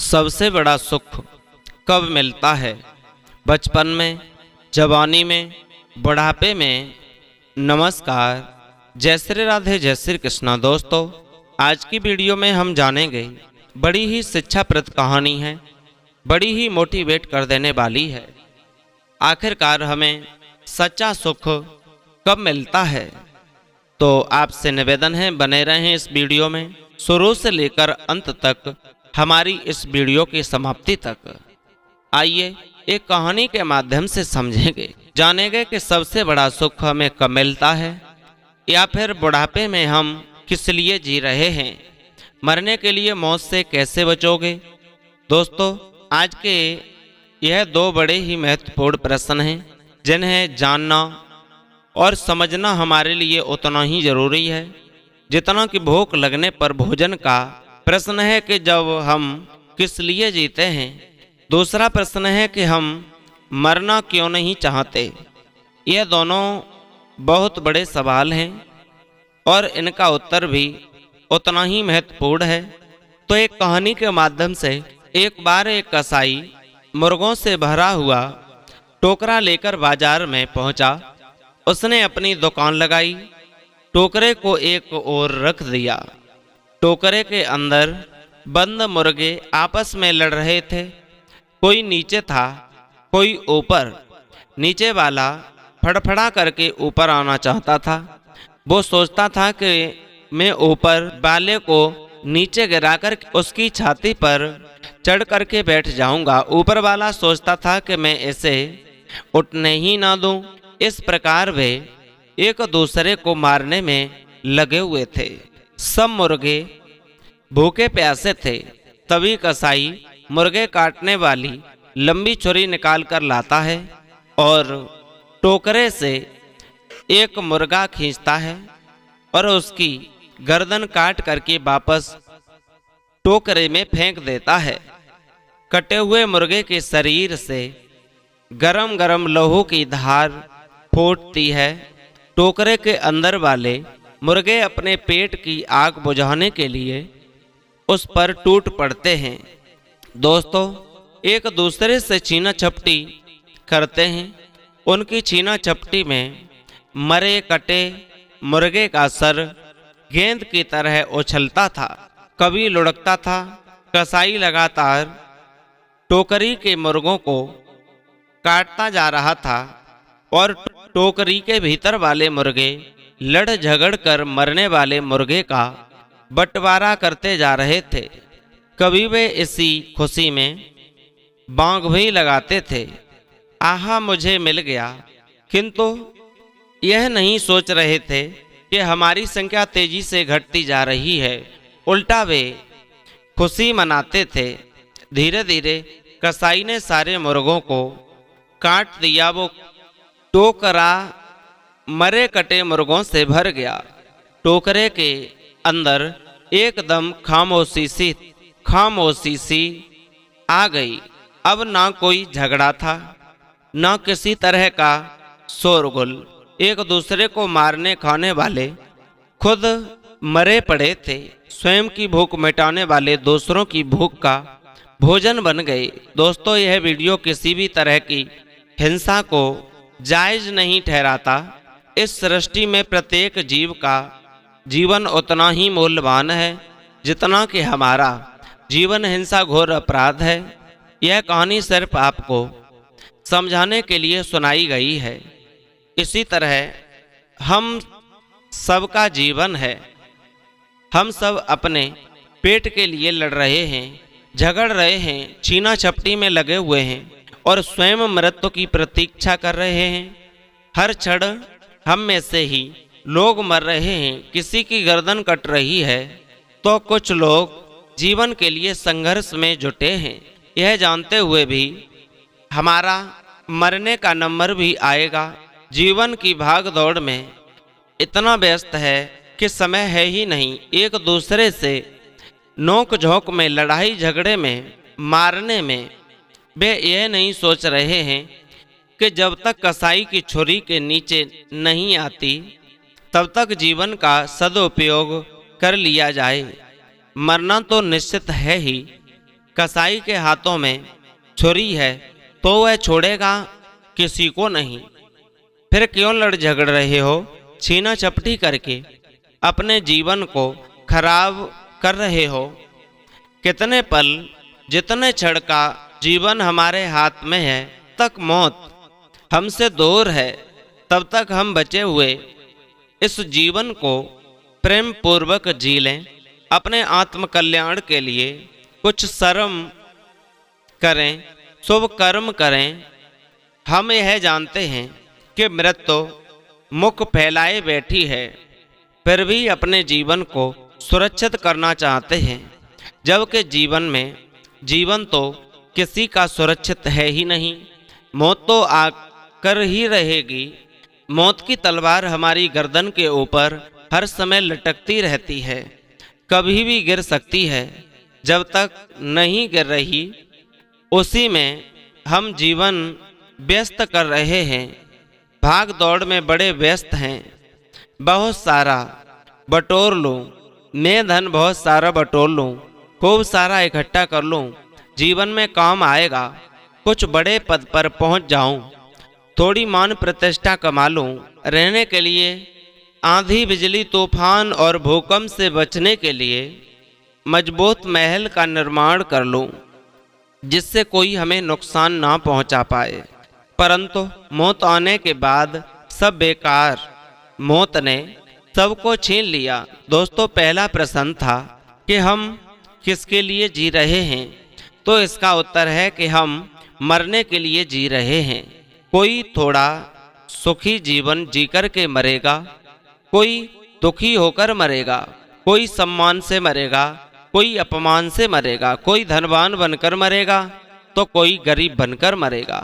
सबसे बड़ा सुख कब मिलता है? बचपन में, जवानी में, बुढ़ापे में? नमस्कार, जय श्री राधे, जय श्री कृष्णा। दोस्तों, आज की वीडियो में हम जानेंगे, बड़ी ही शिक्षाप्रद कहानी है, बड़ी ही मोटिवेट कर देने वाली है। आखिरकार हमें सच्चा सुख कब मिलता है? तो आपसे निवेदन है, बने रहें इस वीडियो में शुरू से लेकर अंत तक, हमारी इस वीडियो की समाप्ति तक। आइए एक कहानी के माध्यम से समझेंगे, जानेंगे कि सबसे बड़ा सुख हमें कब मिलता है, या फिर बुढ़ापे में हम किस लिए जी रहे हैं, मरने के लिए मौत से कैसे बचोगे। दोस्तों, आज के यह दो बड़े ही महत्वपूर्ण प्रश्न हैं, जिन्हें जानना और समझना हमारे लिए उतना ही जरूरी है जितना कि भूख लगने पर भोजन का प्रश्न है कि जब हम किस लिए जीते हैं। दूसरा प्रश्न है कि हम मरना क्यों नहीं चाहते। ये दोनों बहुत बड़े सवाल हैं और इनका उत्तर भी उतना ही महत्वपूर्ण है। तो एक कहानी के माध्यम से, एक बार एक कसाई मुर्गों से भरा हुआ टोकरा लेकर बाजार में पहुंचा। उसने अपनी दुकान लगाई, टोकरे को एक ओर रख दिया। टोकरे के अंदर बंद मुर्गे आपस में लड़ रहे थे। कोई नीचे था, कोई ऊपर। नीचे वाला फड़फड़ा करके ऊपर आना चाहता था। वो सोचता था कि मैं ऊपर वाले को नीचे गिराकर उसकी छाती पर चढ़ करके बैठ जाऊंगा। ऊपर वाला सोचता था कि मैं इसे उठने ही ना दूं। इस प्रकार वे एक दूसरे को मारने में लगे हुए थे। सब मुर्गे भूखे प्यासे थे। तभी कसाई मुर्गे काटने वाली लंबी छुरी निकाल कर लाता है और टोकरे से एक मुर्गा खींचता है और उसकी गर्दन काट करके वापस टोकरे में फेंक देता है। कटे हुए मुर्गे के शरीर से गरम गरम लहू की धार फूटती है। टोकरे के अंदर वाले मुर्गे अपने पेट की आग बुझाने के लिए उस पर टूट पड़ते हैं। दोस्तों, एक दूसरे से छीना झपटी करते हैं। उनकी छीना झपटी में मरे कटे मुर्गे का सर गेंद की तरह उछलता था, कभी लुढ़कता था। कसाई लगातार टोकरी के मुर्गों को काटता जा रहा था और टोकरी के भीतर वाले मुर्गे लड़ झगड़ कर मरने वाले मुर्गे का बंटवारा करते जा रहे थे। कभी वे इसी खुशी में बांग भी लगाते थे, आहा मुझे मिल गया। किंतु यह नहीं सोच रहे थे कि हमारी संख्या तेजी से घटती जा रही है। उल्टा वे खुशी मनाते थे। धीरे धीरे कसाई ने सारे मुर्गों को काट दिया। वो टोकरा मरे कटे मुर्गों से भर गया। टोकरे के अंदर एकदम खामोशी सी आ गई। अब ना कोई झगड़ा था, ना किसी तरह का शोरगुल। एक दूसरे को मारने खाने वाले खुद मरे पड़े थे। स्वयं की भूख मिटाने वाले दूसरों की भूख का भोजन बन गए। दोस्तों, यह वीडियो किसी भी तरह की हिंसा को जायज नहीं ठहराता। इस सृष्टि में प्रत्येक जीव का जीवन उतना ही मूल्यवान है जितना कि हमारा जीवन। हिंसा घोर अपराध है। यह कहानी सिर्फ आपको समझाने के लिए सुनाई गई है। इसी तरह हम सबका जीवन है। हम सब अपने पेट के लिए लड़ रहे हैं, झगड़ रहे हैं, छीना झपटी में लगे हुए हैं और स्वयं मृत्यु की प्रतीक्षा कर रहे हैं। हर क्षण हम में से ही लोग मर रहे हैं। किसी की गर्दन कट रही है तो कुछ लोग जीवन के लिए संघर्ष में जुटे हैं, यह जानते हुए भी हमारा मरने का नंबर भी आएगा। जीवन की भाग दौड़ में इतना व्यस्त है कि समय है ही नहीं। एक दूसरे से नोक झोंक में, लड़ाई झगड़े में, मारने में वे यह नहीं सोच रहे हैं कि जब तक कसाई की छुरी के नीचे नहीं आती तब तक जीवन का सदुपयोग कर लिया जाए। मरना तो निश्चित है ही, कसाई के हाथों में छुरी है तो वह छोड़ेगा किसी को नहीं। फिर क्यों लड़ झगड़ रहे हो छीना चपटी करके, अपने जीवन को खराब कर रहे हो। कितने पल, जितने क्षण का जीवन हमारे हाथ में है, तक मौत हमसे दूर है, तब तक हम बचे हुए इस जीवन को प्रेम पूर्वक जी लें। अपने आत्म कल्याण के लिए कुछ कर्म करें, शुभ कर्म करें। हम यह जानते हैं कि मृत्यु मुख फैलाए बैठी है, फिर भी अपने जीवन को सुरक्षित करना चाहते हैं, जबकि जीवन तो किसी का सुरक्षित है ही नहीं। मौत तो आकर ही रहेगी। मौत की तलवार हमारी गर्दन के ऊपर हर समय लटकती रहती है, कभी भी गिर सकती है। जब तक नहीं गिर रही उसी में हम जीवन व्यस्त कर रहे हैं, भाग दौड़ में बड़े व्यस्त हैं। बहुत सारा बटोर लूँ, मैं धन बहुत सारा बटोर लूँ, खूब सारा इकट्ठा कर लूँ, जीवन में काम आएगा। कुछ बड़े पद पर पहुँच जाऊँ, थोड़ी मान प्रतिष्ठा कमा लूँ, रहने के लिए आंधी बिजली तूफान और भूकंप से बचने के लिए मजबूत महल का निर्माण कर लूं, जिससे कोई हमें नुकसान ना पहुंचा पाए। परंतु मौत आने के बाद सब बेकार, मौत ने सबको छीन लिया। दोस्तों, पहला प्रश्न था कि हम किसके लिए जी रहे हैं, तो इसका उत्तर है कि हम मरने के लिए जी रहे हैं। कोई थोड़ा सुखी जीवन जीकर के मरेगा, कोई दुखी होकर मरेगा, कोई सम्मान से मरेगा, कोई अपमान से मरेगा, कोई धनवान बनकर मरेगा तो कोई गरीब बनकर मरेगा,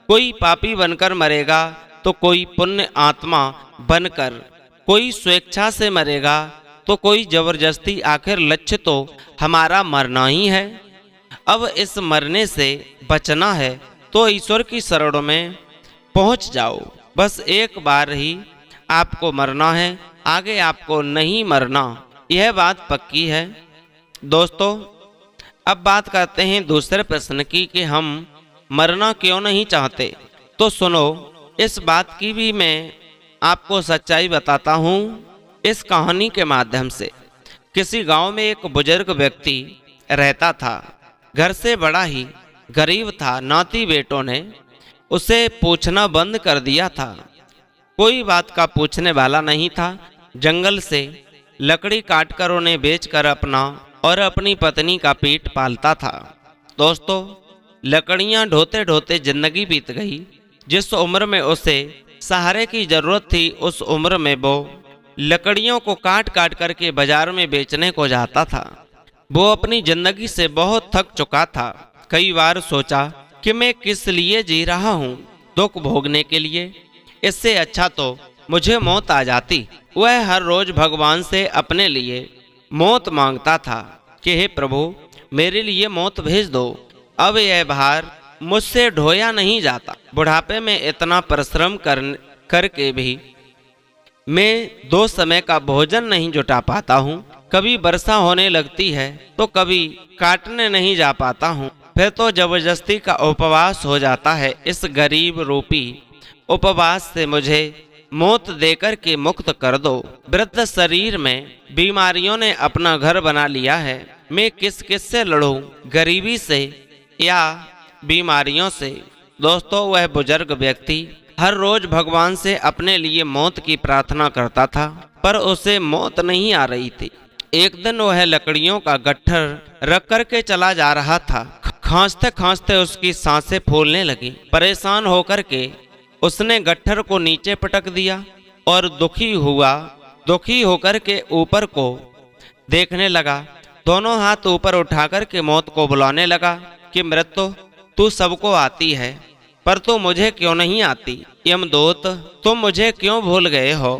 कोई पापी बनकर मरेगा तो कोई पुण्य आत्मा बनकर, कोई स्वेच्छा से मरेगा तो कोई जबरदस्ती। आखिर लक्ष्य तो हमारा मरना ही है। अब इस मरने से बचना है तो ईश्वर की शरण में पहुंच जाओ। बस एक बार ही आपको मरना है, आगे आपको नहीं मरना, यह बात पक्की है। दोस्तों, अब बात करते हैं दूसरे प्रश्न की कि हम मरना क्यों नहीं चाहते। तो सुनो, इस बात की भी मैं आपको सच्चाई बताता हूँ इस कहानी के माध्यम से। किसी गांव में एक बुजुर्ग व्यक्ति रहता था। घर से बड़ा ही गरीब था। नाती बेटों ने उसे पूछना बंद कर दिया था। कोई बात का पूछने वाला नहीं था। जंगल से लकड़ी काटकर उन्हें बेचकर अपना और अपनी पत्नी का पेट पालता था। दोस्तों, लकड़ियां ढोते ढोते जिंदगी बीत गई। जिस उम्र में उसे सहारे की जरूरत थी, उस उम्र में वो लकड़ियों को काट काट करके बाजार में बेचने को जाता था। वो अपनी जिंदगी से बहुत थक चुका था। कई बार सोचा कि मैं किस लिए जी रहा हूँ, दुख भोगने के लिए। इससे अच्छा तो मुझे मौत आ जाती। वह हर रोज भगवान से अपने लिए मौत मांगता था कि हे प्रभु, मेरे लिए मौत भेज दो। अब यह भार मुझसे ढोया नहीं जाता। बुढ़ापे में इतना परिश्रम करके भी मैं 2 समय का भोजन नहीं जुटा पाता हूँ। कभी वर्षा होने लगती है तो कभी काटने नहीं जा पाता हूँ, फिर तो जबरदस्ती का उपवास हो जाता है। इस गरीब रूपी उपवास से मुझे मौत देकर के मुक्त कर दो। वृद्ध शरीर में बीमारियों ने अपना घर बना लिया है। मैं किस किस से लड़ूं, गरीबी से या बीमारियों से। दोस्तों, वह बुजुर्ग व्यक्ति हर रोज भगवान से अपने लिए मौत की प्रार्थना करता था, पर उसे मौत नहीं आ रही थी। एक दिन वह लकड़ियों का गट्ठर रख करके चला जा रहा था। खांसते खांसते उसकी सांसें फूलने लगी। परेशान होकर के उसने गट्ठर को नीचे पटक दिया और दुखी होकर के ऊपर को देखने लगा। दोनों हाथ ऊपर उठाकर के मौत को बुलाने लगा कि मृत्यु, तू सबको आती है, पर तू मुझे क्यों नहीं आती। यमदूत, तुम मुझे क्यों भूल गए हो?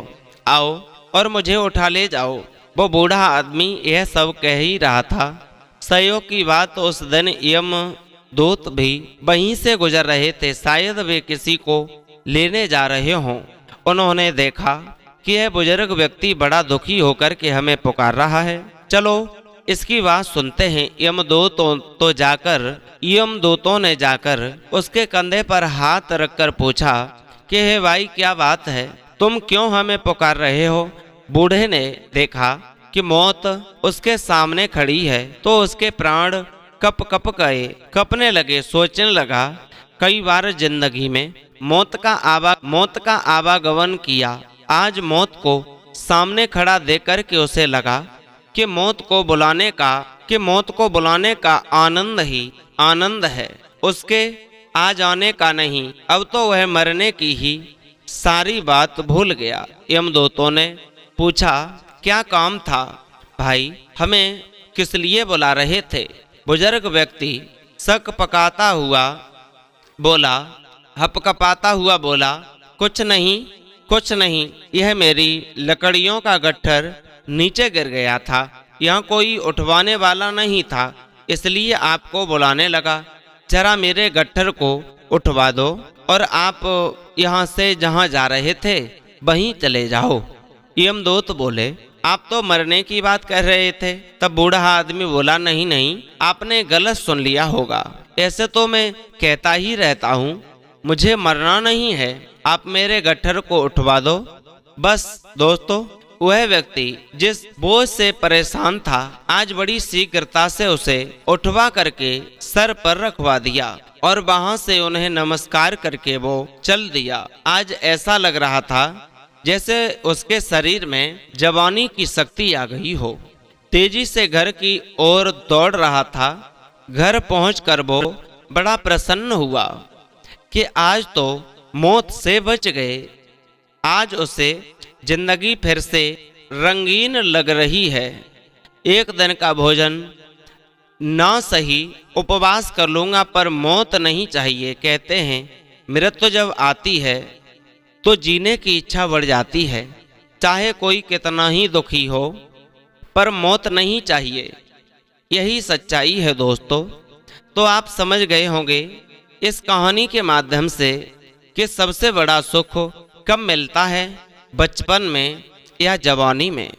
आओ और मुझे उठा ले जाओ। वो बूढ़ा आदमी यह सब कह ही रहा था। संयोग की बात, उस दिन यमदूत भी वहीं से गुजर रहे थे। शायद वे किसी को लेने जा रहे हों। उन्होंने देखा कि यह बुजुर्ग व्यक्ति बड़ा दुखी होकर के हमें पुकार रहा है। चलो इसकी बात सुनते हैं यमदूतों ने जाकर उसके कंधे पर हाथ रखकर पूछा कि हे भाई, क्या बात है, तुम क्यों हमें पुकार रहे हो? बूढ़े ने देखा कि मौत उसके सामने खड़ी है तो उसके प्राण कपने लगे। सोचने लगा, कई बार जिंदगी में मौत का आवागमन किया। आज मौत को सामने खड़ा देखकर के उसे लगा कि मौत को बुलाने का आनंद ही आनंद है, उसके आ जाने का नहीं। अब तो वह मरने की ही सारी बात भूल गया। यमदूतों ने पूछा, क्या काम था भाई, हमें किस लिए बुला रहे थे? बुजुर्ग व्यक्ति हकपकाता हुआ बोला, कुछ नहीं, यह मेरी लकड़ियों का गट्ठर नीचे गिर गया था। यहाँ कोई उठवाने वाला नहीं था, इसलिए आपको बुलाने लगा। जरा मेरे गट्ठर को उठवा दो और आप यहाँ से जहाँ जा रहे थे वहीं चले जाओ। यमदूत बोले, आप तो मरने की बात कह रहे थे। तब बूढ़ा आदमी बोला, नहीं, आपने गलत सुन लिया होगा। ऐसे तो मैं कहता ही रहता हूँ, मुझे मरना नहीं है, आप मेरे गट्ठर को उठवा दो बस। दोस्तों, वह व्यक्ति जिस बोझ से परेशान था, आज बड़ी शीघ्रता से उसे उठवा करके सर पर रखवा दिया और वहां से उन्हें नमस्कार करके वो चल दिया। आज ऐसा लग रहा था जैसे उसके शरीर में जवानी की शक्ति आ गई हो। तेजी से घर की ओर दौड़ रहा था। घर पहुंचकर वो बड़ा प्रसन्न हुआ कि आज तो मौत से बच गए। आज उसे जिंदगी फिर से रंगीन लग रही है। एक दिन का भोजन ना सही, उपवास कर लूंगा, पर मौत नहीं चाहिए। कहते हैं मृत्यु जब आती है तो जीने की इच्छा बढ़ जाती है, चाहे कोई कितना ही दुखी हो, पर मौत नहीं चाहिए। यही सच्चाई है दोस्तों। तो आप समझ गए होंगे इस कहानी के माध्यम से कि सबसे बड़ा सुख कब मिलता है, बचपन में या जवानी में।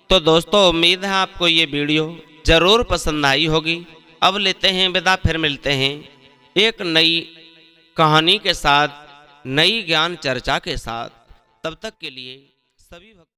तो दोस्तों, उम्मीद है आपको ये वीडियो जरूर पसंद आई होगी। अब लेते हैं विदा, फिर मिलते हैं एक नई कहानी के साथ, नई ज्ञान चर्चा के साथ। तब तक के लिए सभी